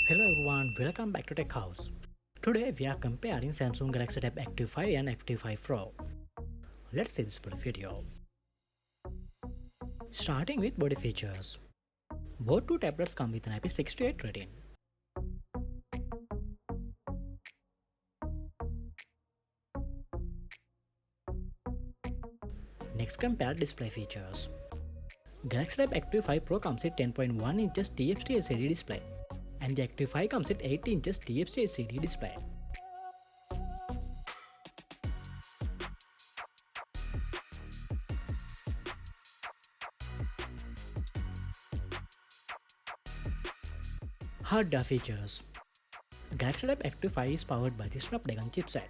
Hello everyone, welcome back to Tech House. Today we are comparing Samsung Galaxy Tab Active 5 and Active 5 Pro. Let's see this video. Starting with body features. Both two tablets come with an IP68 rating. Next, compare display features. Galaxy Tab Active 5 Pro comes with 10.1 inches TFT LCD display, and the Active 5 comes with 8 inches TFT LCD display. Hardware features. Galaxy Tab Active 5 is powered by the Snapdragon chipset,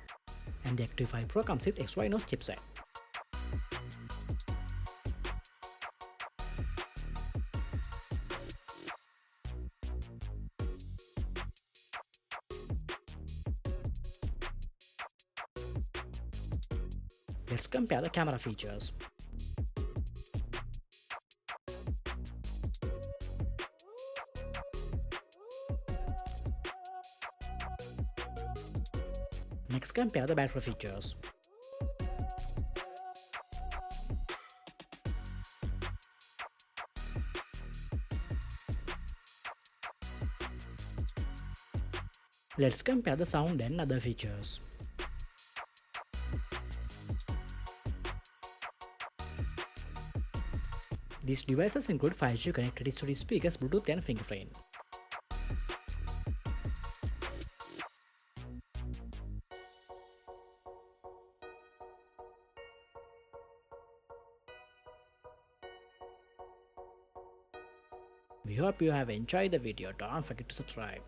and the Active 5 Pro comes with Exynos chipset. Let's compare the camera features. Next, compare the battery features. Let's compare the sound and other features. These devices include 5G connectivity to the speakers, Bluetooth and fingerprint. We hope you have enjoyed the video. Don't forget to subscribe.